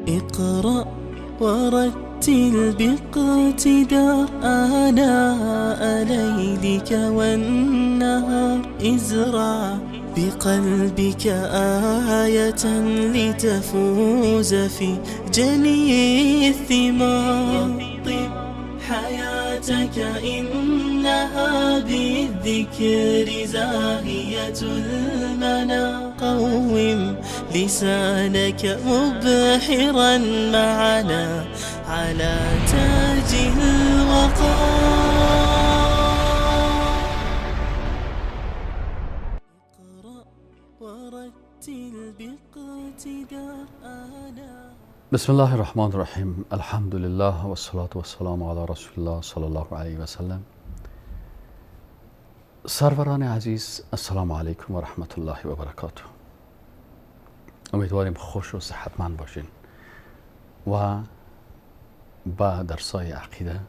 اقرأ ورتل باقتدار آناء ليلك والنهار. ازرع بقلبك آية لتفوز في جني الثمار. طب حياتك إنها بالذكر زاهية المنى. قوم لسانك مبحرا معنا على تاج الوقار. اقرأ ورتل باقتدار آناء. بسم الله الرحمن الرحیم. الحمد لله و الصلاة و السلام علی رسول الله صلی الله علیه و سلم. سروران عزیز، السلام علیکم و رحمت الله و برکاته. امیدواریم خوش و صحتمند باشین و با درسای عقیده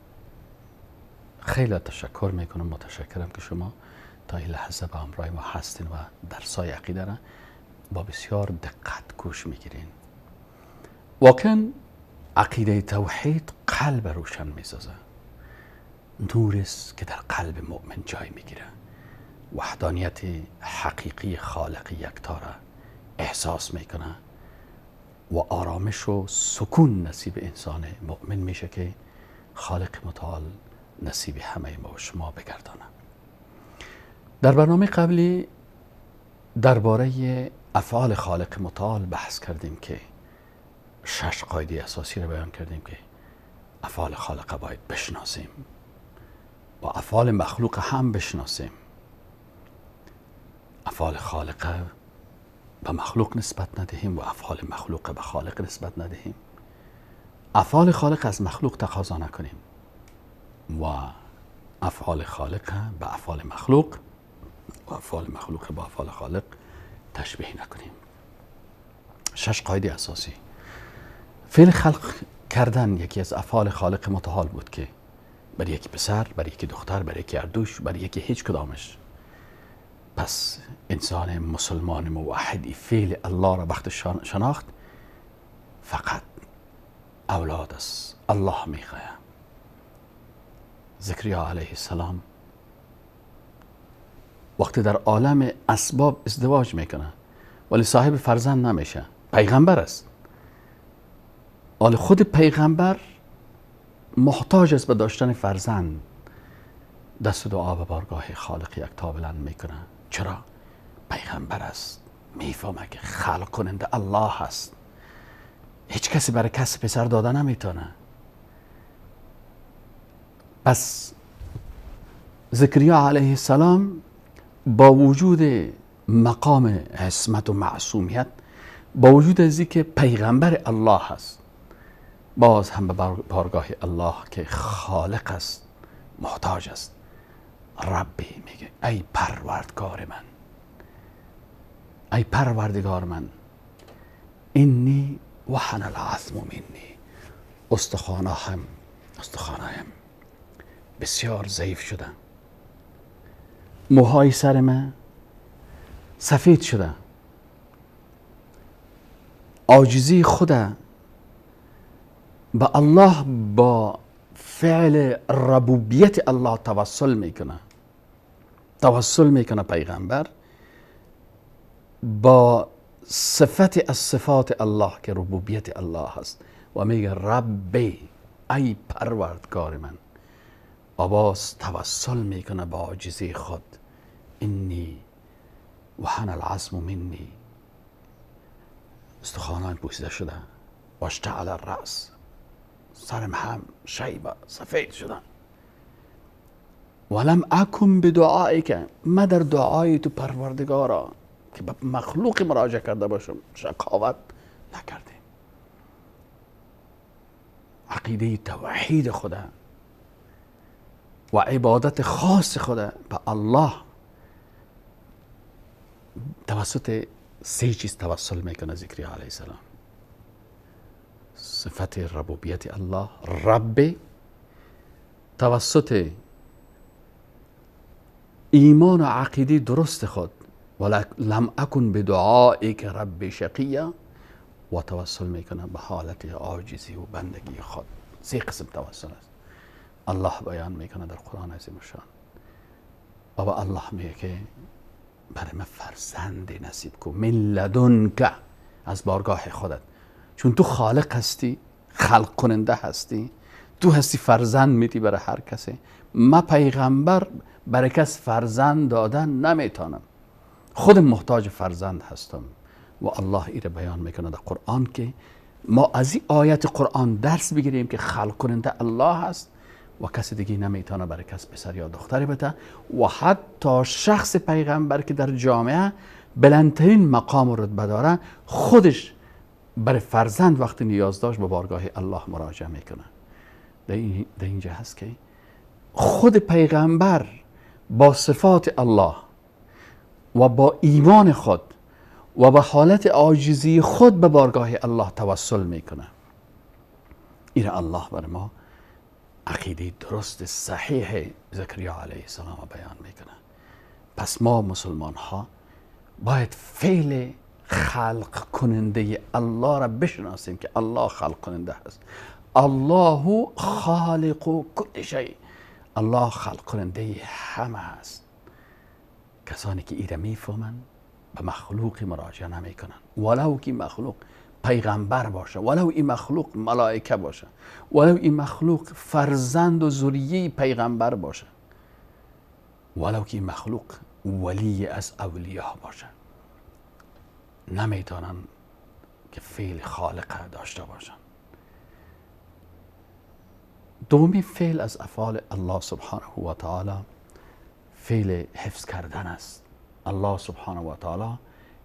خیلی تشکر میکنم. متشکرم که شما تا این لحظه به همراه ما هستین و درسای عقیده را با بسیار دقت گوش میگیرین. واقعا عقیده توحید قلب روشن میسازه. نور است که در قلب مؤمن جای میگیره. وحدانیت حقیقی خالق یکتا را احساس میکنه و آرامش و سکون نصیب انسان مؤمن میشه که خالق متعال نصیب همه ما و شما بگردانه. در برنامه قبلی درباره افعال خالق متعال بحث کردیم که 6 قاعده اساسی را بیان کردیم که افعال خالق باید بشناسیم و افعال مخلوق هم بشناسیم. افعال خالق به مخلوق نسبت ندهیم و افعال مخلوق به خالق نسبت ندهیم. افعال خالق از مخلوق تقاضا نکنیم و افعال خالق به افعال مخلوق و افعال مخلوق با افعال خالق تشبیه نکنیم. 6 قاعده اساسی. فعل خلق کردن یکی از افعال خالق متعال بود که برای یکی پسر، برای یکی دختر، برای یکی اردوش، برای یکی هیچ کدامش. پس انسان مسلمان موحدی فعل الله را وقت شناخت فقط اولاد است. الله میخواه. زکریا علیه السلام وقتی در عالم اسباب ازدواج میکنه ولی صاحب فرزند نمیشه، پیغمبر است. ولی خود پیغمبر محتاج است به داشتن فرزند. دست دعا به بارگاه خالق یکتا بلند میکنه. چرا؟ پیغمبر است، میفهمه که خلق کننده الله هست. هیچ کسی برای کسی پسر داده نمیتونه. پس زکریا علیه السلام با وجود مقام عصمت و معصومیت، با وجود از اینکه پیغمبر الله هست، باز هم به بارگاه الله که خالق است محتاج است. ربی میگه ای پروردگار من، ای پروردگار من، اینی وحن العظم منی، استخوانایم بسیار ضعیف شدن. موهای سر من سفید شده. عاجزی خدا به الله با فعل ربوبیت الله توسل میکنه پیغمبر با صفت از صفات الله که ربوبیت الله هست و میگه ربی ای پروردگار من. باز توسل میکنه با عاجزی خود. اینی وحن العظم منی، استخوانان پوسیده شده. واشتعل الرأس، سرم هم شیبه سفید شدن. ولم اکن بدعائک، ما در دعای تو پروردگارا که به مخلوق مراجعه کرده باشم شکاوت نکردیم. عقیده توحید خدا و عبادت خاص خدا به الله توسط 3 چیز توسل میکنه زکریا علیه السلام. صفت ربوبیت الله، رب، توسط ایمان و عقیده درست خود. ولم اکن بدعائک رب شقیا، و توسل میکنه به حالت عاجزی و بندگی خود. 3 قسم توسل است. الله بیان میکنه در قرآن عظیم شان و به الله میگه که برای من فرزند نصیب کو من لدنک، از بارگاه خودت، چون تو خالق هستی، خلق کننده هستی، تو هستی فرزند میدی برای هر کسی. من پیغمبر برای کس فرزند دادن نمیتونم، خود محتاج فرزند هستم. و الله ایره بیان میکنه در قرآن که ما از این آیت قرآن درس بگیریم که خلق کننده الله هست و کسی دیگه نمیتونه برای کس پسر یا دختری بده. و حتی شخص پیغمبر که در جامعه بلندترین مقام و رتبه داره، خودش برای فرزند وقتی نیاز داشت به بارگاه الله مراجعه میکنه. در اینجا هست که خود پیغمبر با صفات الله و با ایمان خود و به حالت عاجزی خود به بارگاه الله توسل میکنه. این الله بر ما عقیده درست صحیح زکریا علیه السلام بیان میکنه. پس ما مسلمان ها باید فعل خلق کننده الله را بشناسیم که الله خلق کننده است. الله خالق کل شیء، الله خلق کننده همه است. کسانی که ایره میفهمن به مخلوق مراجعه نمیکنن، ولو که مخلوق پیغمبر باشه، ولو این مخلوق ملائکه باشه، ولو این مخلوق فرزند و ذریه پیغمبر باشه، ولو که این مخلوق ولی از اولیاء باشه، نمیتونن که فعل خالق داشته باشن. دومی فعل از افعال الله سبحانه و تعالی فعل حفظ کردن است. الله سبحانه و تعالی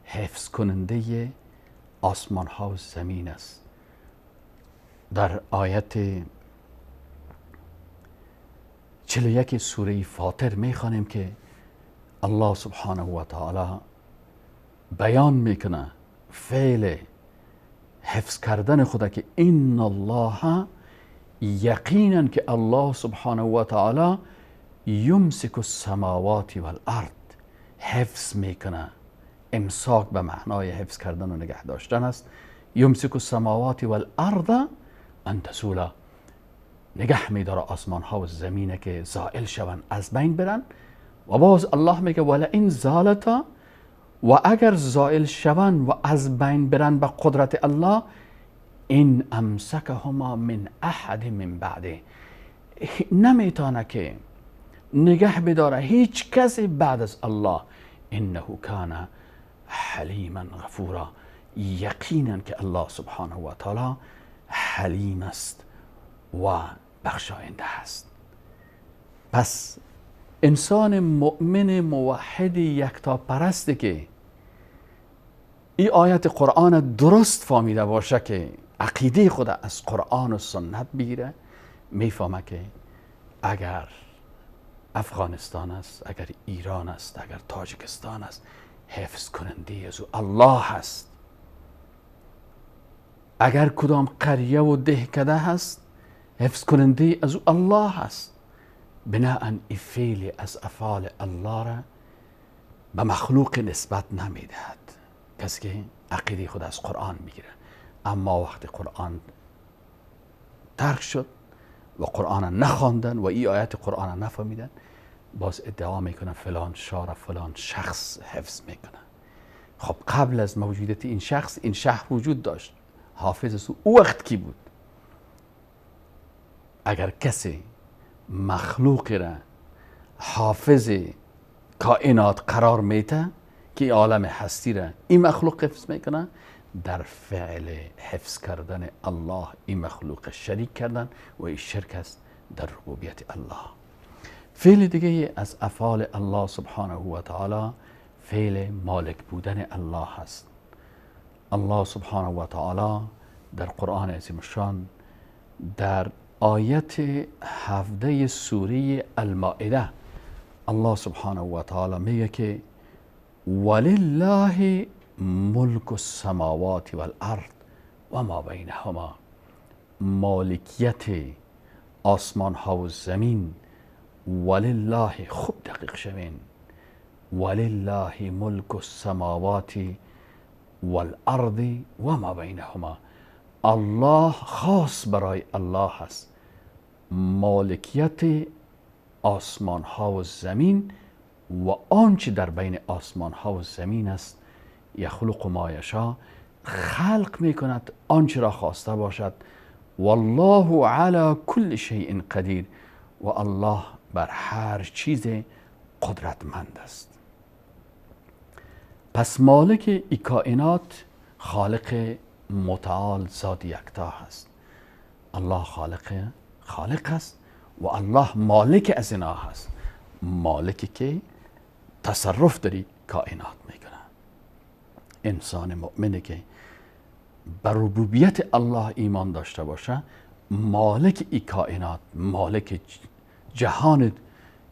حفظ کننده آسمان ها و زمین است. در آیت 41 سوره فاطر میخوانیم که الله سبحانه و تعالی بیان میکنه فعل حفظ کردن خدا که ان الله، یقینا که الله سبحانه و تعالی یمسک السماوات والارض، حفظ میکنه. امساک به معنای حفظ کردن و نگه داشتن است. یمسک السماوات والارض ان تزولا، نگه میداره آسمان ها و زمینه که زائل شون، از بین برن. و باز الله میگه ولئن زالتا، و اگر زائل شون و از بین برن به قدرت الله، این امسکهما من احد من بعده، نمیتونه که نگه بداره هیچ کسی بعد از الله. انه کان حلیما غفورا، یقینا که الله سبحانه و تعالی حلیم است و بخشاینده است. پس انسان مؤمن موحد یکتا پرسته که این آیت قرآن درست فهمیده باشه، که عقیده خود از قرآن و سنت بگیره، میفهمه که اگر افغانستان است، اگر ایران است، اگر تاجیکستان است، حفظ کننده از الله هست. اگر کدام قریه و دهکده هست، حفظ کننده از الله هست. بناءً این فعل از افعال الله را به مخلوق نسبت نمیدهد کسی که عقیده خود از قرآن میگیره. اما وقتی قرآن ترک شد و قرآن نخواندن و این آیت قرآن نفهمیدن، باز ادعا میکنن فلان شهر فلان شخص حفظ میکنه. خب قبل از موجودیت این شخص این شهر وجود داشت، حافظ او وقت کی بود؟ اگر کسی مخلوقی را حافظ کائنات قرار میده که عالم هستی را این مخلوق حفظ میکنه، در فعل حفظ کردن الله این مخلوق شریک کردن و این شرک است در ربوبیت الله. فعل دیگه از افعال الله سبحانه و تعالی فعل مالک بودن الله هست. الله سبحانه و تعالی در قرآن عظیم الشان در آیت 17 سوره المائده الله سبحانه و تعالی میگه که ولله ملک السماوات والارض و ما بینهما، مالکیت آسمان ها و زمین، ولله، خوب دقیق شوین، ولله ملک السماوات والارض و ما بینهما. الله خاص برای الله هست، مالکیت آسمان ها و زمین و آنچه در بین آسمان ها و زمین است. یخلق ما یشاء، خلق می کند آنچه را خواسته باشد. والله علی کل شیء قدیر، و الله بر هر چیز قدرتمند است. پس مالک ای کائنات خالق متعال ذات یکتا هست. الله خالق است و الله مالک از اینا هست، مالکی که تصرف داری کائنات میکنه. انسان مؤمنی که بر ربوبیت الله ایمان داشته باشه، مالک ای کائنات، مالک جهان،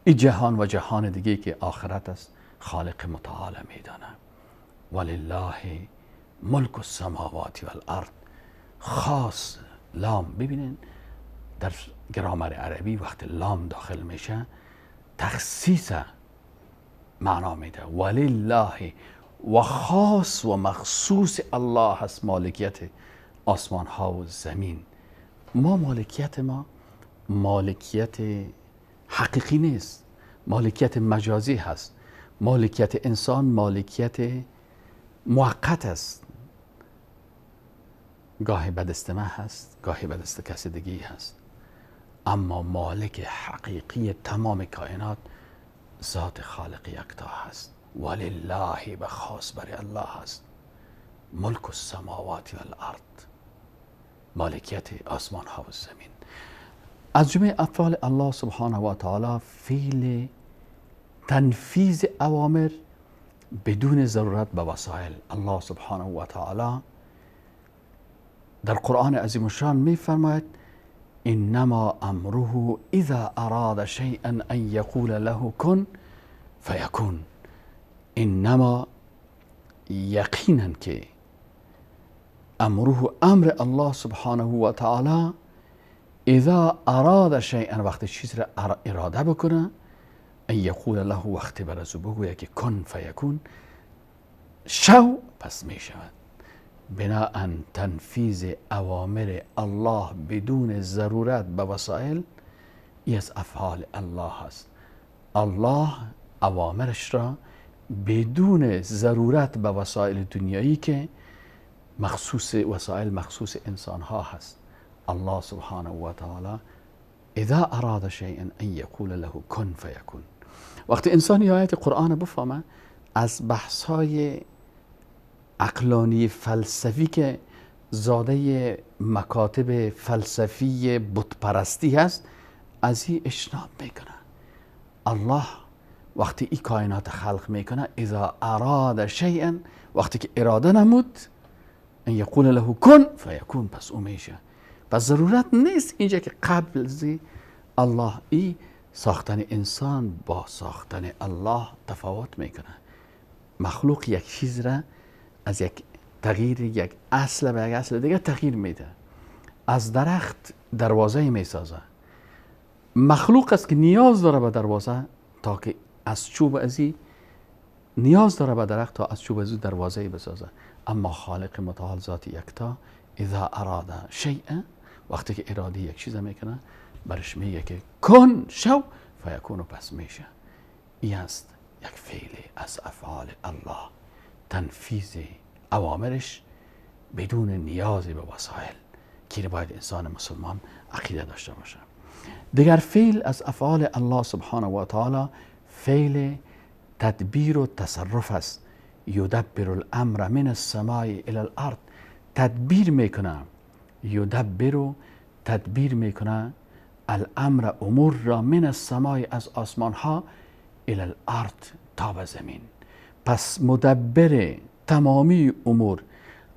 ای جهان و جهان دیگه که آخرت است، خالق متعال میدانه. ولله ملک السماوات والارض. خاص لام، ببینین در گرامر عربی وقت لام داخل میشه تخصیص معنا میده. ولله، و خاص و مخصوص الله هست مالکیت آسمان ها و زمین. مالکیت ما مالکیت حقیقی نیست، مالکیت مجازی هست. مالکیت انسان مالکیت موقت است، گاهی به دست من هست، گاهی به دست کسی دیگه هست. اما مالک حقیقی تمام کائنات ذات خالق یکتا هست. ولله، به خاص برای الله هست. ملک السماوات والارض، مالکیت آسمان ها و زمین. از جمله افعال الله سبحانه و تعالی فعل تنفیذ اوامر بدون ضرورت به وسایل. الله سبحانه و تعالی در قرآن عظیم الشان می فرماید انما امره اذا اراد شیئا ان یقول له کن فیکون. انما، یقینا که امره، امر الله سبحانه و تعالی، اذا اراد شیئا، وقتی چیز را اراده بکنه، ان یقول له، وقتی برازو بگویه که کن فیکون، شو، پس می شود. بناء تنفیذ اوامر الله بدون ضرورت به وسایل، ای از افعال الله هست. الله اوامرش را بدون ضرورت به وسایل دنیایی که مخصوص وسایل مخصوص انسان ها هست. الله سبحانه و تعالی اذا اراد شیئا ان یقول له کن فیکون. وقتی انسان آیت قرآن بفهمه، از بحث های عقلانی فلسفی که زاده مکاتب فلسفی بتپرستی هست، از این اجتناب میکنه. الله وقتی این کائنات خلق میکنه، اذا اراد شیئا، وقتی که اراده نمود، ان یقول له کن فیکون، پس او میشه. پس ضرورت نیست اینجا که قبل زی الله ای ساختن انسان با ساختن الله تفاوت میکنه. مخلوق یک چیز را از یک تغییر یک اصل به یک اصل دیگه تغییر میده. از درخت دروازه میسازه، مخلوق است که نیاز داره به دروازه تا که از چوب ازی، نیاز داره به درخت تا از چوب ازی دروازه بسازه. اما خالق متعال ذات یکتا اذا اراد شیئا، وقتی که اراده یک چیز میکنه، برش میگه که کن شو فیکون، پس میشه. این است یک فعل از افعال الله، تنفیذ اوامرش بدون نیازی به وسایل، که باید انسان مسلمان عقیده داشته باشه. دیگر فعل از افعال الله سبحانه و تعالی فعل تدبیر و تصرف است. یدبر الامر من السماء الى الارض، تدبیر میکنه. یدبر، تدبیر میکنه الامر، امور را، من السماء، از آسمان ها، الى الارض، تا به زمین. پس مدبر تمامی امور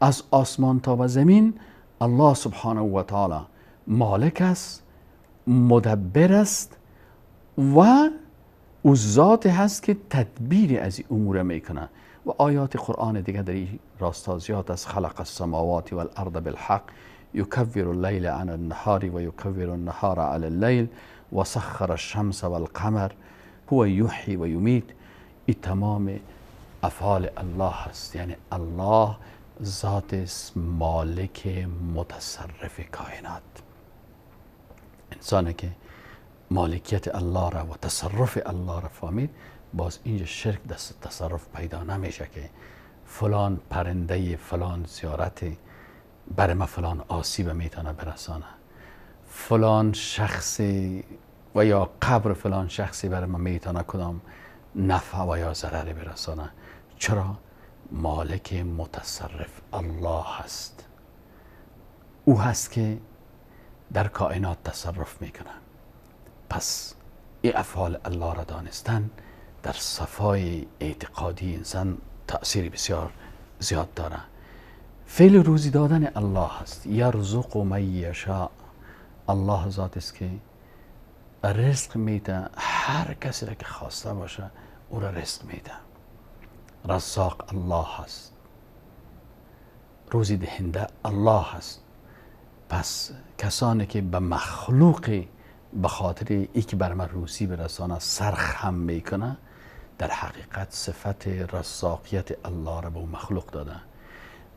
از آسمان تا به زمین الله سبحانه و تعالی مالک است، مدبر است و او ذات هست که تدبیر از این امور میکنه. و آیات قرآن دیگه در این راستا زیاد است. خلق السماوات والارض بالحق یکور اللیل عن النهار و یکور النهار علی اللیل و سخر الشمس والقمر هو یحیی و یمیت. این تمام افعال الله هست. یعنی الله ذات است مالک متصرف کائنات. انسانی که مالکیت الله را و تصرف الله را فهمید، باز اینجا شرک دست تصرف پیدا نمیشه که فلان پرنده فلان زیارت برای ما فلان آسیب میتونه برسانه، فلان شخصی و یا قبر فلان شخصی برای ما میتونه کدام نفع و یا ضرری برسانه. چرا؟ مالک متصرف الله هست. او هست که در کائنات تصرف میکنه. پس این افعال الله را دانستن در صفای اعتقادی انسان تأثیر بسیار زیاد داره. فعل روزی دادن الله هست. یرزق من یشاء. الله ذات است که رزق میده هر کسی را که خواسته باشه او را رزق میده. رزاق الله هست. روزی دهنده الله هست. پس کسانی که به مخلوق به خاطر ای که بر من روزی برسانه سرخم میکنه، در حقیقت صفت رزاقیت الله را به مخلوق داده.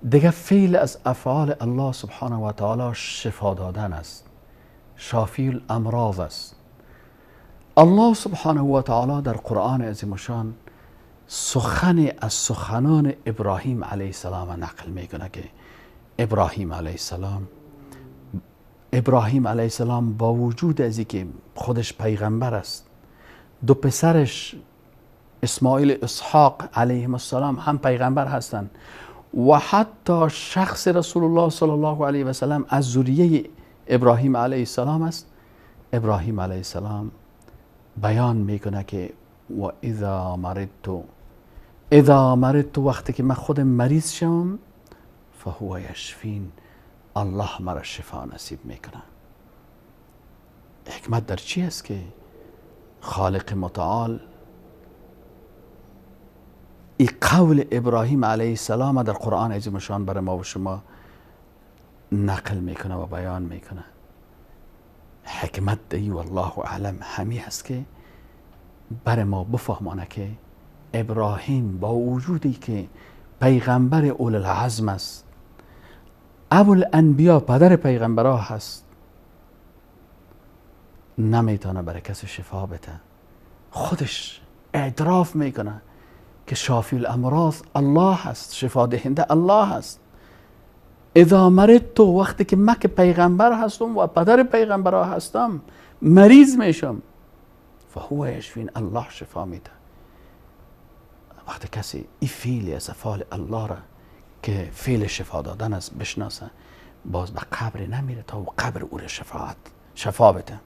دیگه فعل از افعال الله سبحانه و تعالی شفا دادن است، شافی الامراض است. الله سبحانه و تعالی در قرآن عظیم الشان سخن از سخنان ابراهیم علیه السلام نقل میکنه که ابراهیم علیه السلام با وجود از اینکه خودش پیغمبر است، دو پسرش اسماعیل اسحاق علیهم السلام هم پیغمبر هستند و حتی شخص رسول الله صلی الله علیه و سلم از ذریه ابراهیم علیه السلام است. ابراهیم علیه السلام بیان میکنه که و اذا مرضت وقتی که من خودم مریض شوم فهو یشفین، الله مرا شفا نصیب میکنه. حکمت در چی است که خالق متعال این قول ابراهیم علیه السلام در قرآن عظیم الشان برای ما و شما نقل میکنه و بیان میکنه؟ حکمت دی والله اعلم همی هست که برای ما بفهمانه که ابراهیم با وجودی که پیغمبر اول العزم است، ابو الانبیا پدر پیغمبرها هست، نمیتونه برای کسی شفا بده. خودش اعتراف میکنه که شافی الامراض الله هست، شفا دهنده الله هست. اذا مرضت، وقتی که من که پیغمبر هستم و پدر پیغمبرها هستم مریض میشم، فهو یشفین، الله شفا میده. وقتی کسی این فعل از افعال الله را که فعل شفا دادن است بشناسه، باز به قبر نمیره تا قبر او را شفا بده.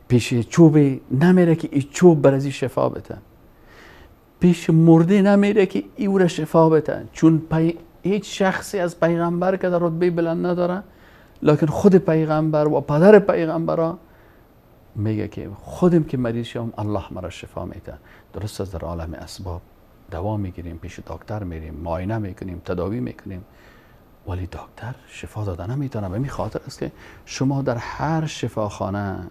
پیش چوب نمیره که این چوب برازی شفا بده. پیش مرده نمیره که او را شفا بده. چون هیچ شخصی از پیغمبر که در رتبه بلند نداره، لکن خود پیغمبر و پدر پیغمبر میگه که خودم که مریض شم الله مرا شفا میده. درست است در عالم اسباب دوا میگیریم، پیش دکتر میریم، معاینه میکنیم، تداوی میکنیم، ولی دکتر شفا داده نمیتونه. به این خاطر است که شما در هر شفاخانه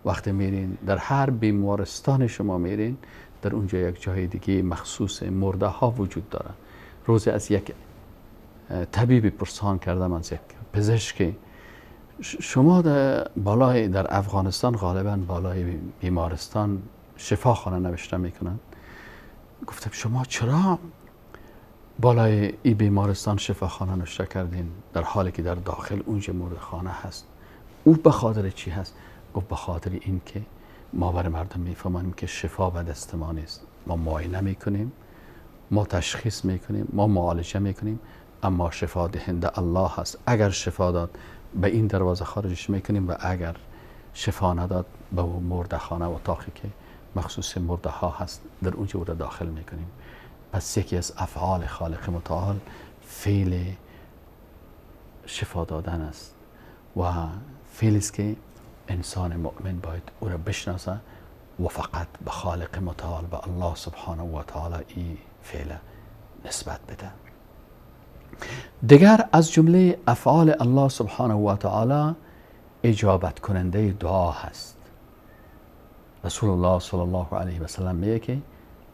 وقتی میرین، در هر بیمارستان شما میرین، در اونجا یک جای دیگه مخصوص مرده ها وجود داره. روزی از یک طبیبی پرسان کردم، از یک پزشکی، شما در افغانستان غالبا بالای بیمارستان شفاخانه نوشته میکنن. گفتم شما چرا بالای این بیمارستان شفاخانه نوشته کردین در حالی که در داخل اونجا مردخانه هست؟ او به خاطر چی هست؟ گفت به خاطر این که ما برای مردم میفهمانیم که شفا به دست ما نیست. ما معاینه میکنیم، ما تشخیص میکنیم، ما معالجه میکنیم، اما شفا دهنده الله هست. اگر شفا داد به این دروازه خارجش میکنیم و اگر شفا نداد به مردخانه و اتاقی که مخصوص مرده ها هست در اونجا او را داخل میکنیم. پس یکی از افعال خالق متعال فعل شفا دادن است و فعلی است که انسان مؤمن باید او را بشناسه و فقط به خالق متعال، به الله سبحانه و تعالی این فعل نسبت بده. دیگر از جمله افعال الله سبحانه و تعالی اجابت کننده دعا هست. رسول الله صلی الله علیه و سلم میگه که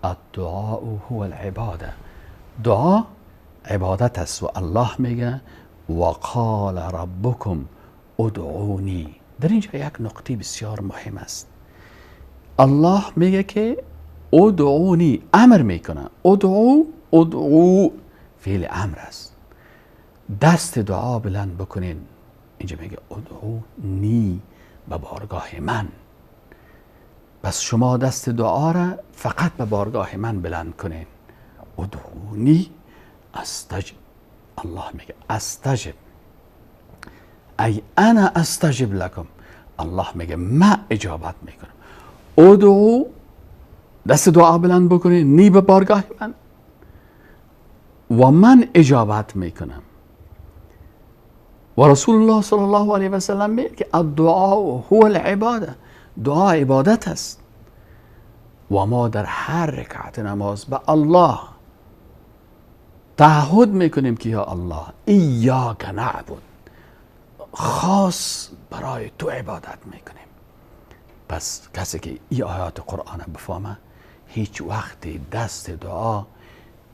الدعاء هو العباده. دعا عبادت است و الله میگه وقال ربکم ادعونی. در اینجا یک نقطه بسیار مهم است. الله میگه که ادعونی، امر میکنه. ادعو فعل امر است. دست دعا بلند بکنین. اینجا میگه ادعونی، به بارگاه من. بس شما دست دعا را فقط به بارگاه من بلند کنین. ادعونی استجب. الله میگه استجب، ای انا استجب لکم. الله میگه من اجابت میکنم. ادعو، دست دعا بلند بکنین، نی به بارگاه من و من اجابت میکنم. و رسول الله صلی الله علیه و سلم میگه که الدعاء هو العباده، دعا عبادت است. و ما در هر رکعت نماز به الله تعهد میکنیم که یا الله ایاک نعبد، خاص برای تو عبادت میکنیم. پس کسی که این آیات قرآن بفهمه هیچ وقت دست دعا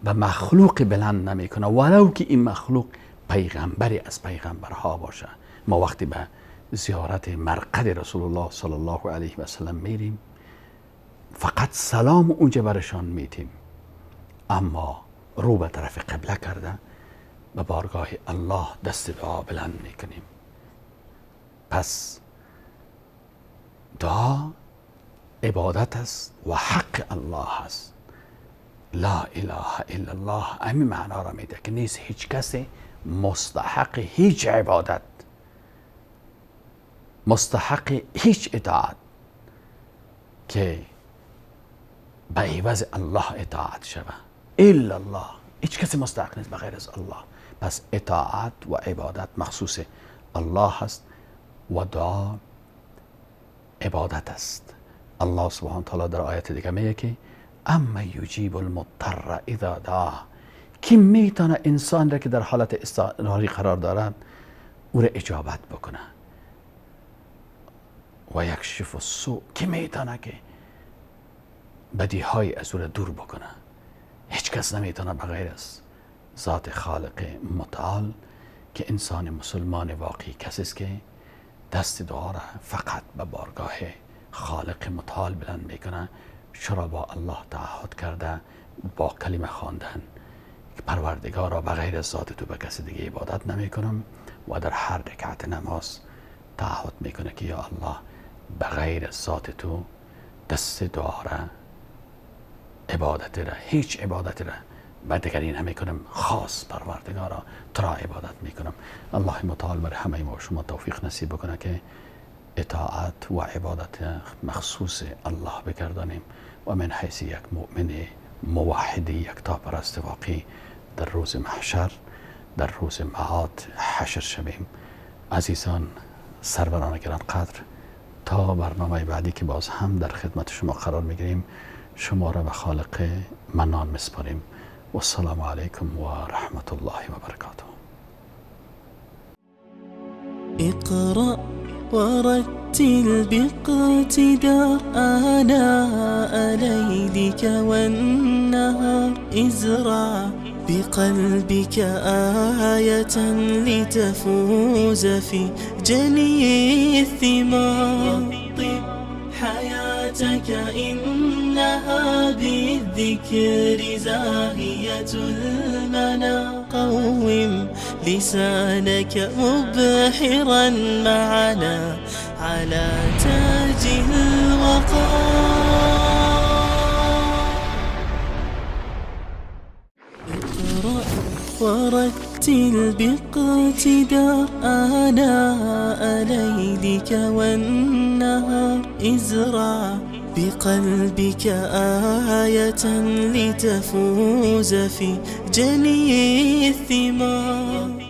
به مخلوق بلند نمیکنه، ولو که این مخلوق پیغمبری از پیغمبرها باشه. ما وقتی به زیارت مرقد رسول الله صلی الله علیه و سلم میریم فقط سلام اونجا برشان میتیم، اما رو به طرف قبله کرده به بارگاه الله دست دعا بلند میکنیم. پس دعا عبادت است و حق الله است. لا اله الا الله همین معنا را میده که نیست هیچ کسی مستحق هیچ عبادت، مستحق هیچ اطاعت که به عوض الله اطاعت شود. الا الله، هیچ کسی مستحق نیست بغیر از الله. پس اطاعت و عبادت مخصوص الله هست و دعا عبادت است. الله سبحانه و تعالی در آیت دیگه میگه که اما یجیب المضطر اذا دعا، کی میتونه انسان را که در حالت اضطراری قرار دارد او را اجابت بکنه. و یکشف السوء، کی میتونه که بدیهای از او را دور بکنه. هیچ کس نمیتونه بغیر از ذات خالق متعال که انسان مسلمان واقعی کسی است که دست دعا را فقط به بارگاه خالق متعال بلند میکنه. چرا با الله تعهد کرده با کلمه خواندن که پروردگارا بغیر از ذات تو به کسی دیگه عبادت نمیکنم، و در هر رکعت نماز تعهد میکنه که یا الله بغیر از ذات تو دست دعا را، عبادت را، هیچ عبادت را بعد دیگرین نمی کنم، خاص پروردگارا تو را عبادت میکنم. الله متعال برای همه ما و شما توفیق نصیب بکنه که اطاعت و عبادت مخصوص الله بگردانیم و من حیث یک مؤمن موحد یکتا پرست واقعی در روز محشر، در روز معاد حشر شویم. عزیزان سروران گران قدر، تا برنامه بعدی که باز هم در خدمت شما قرار میگیریم شما را به خالق منان مسپاریم. و السلام علیکم و رحمت الله و برکاته. اقرأ ورتل باقتداء آناء ليلك والنهار ازرع بقلبك آية لتفوز في جني الثمار. حياتك إنها بالذكر زاهية المنى. قوم لسانك مبحرا معنا على تاج الوقار. اقرأ ورتل باقتداء آناء ليلك والنهار ازرع بقلبك آية لتفوز في جني الثمار.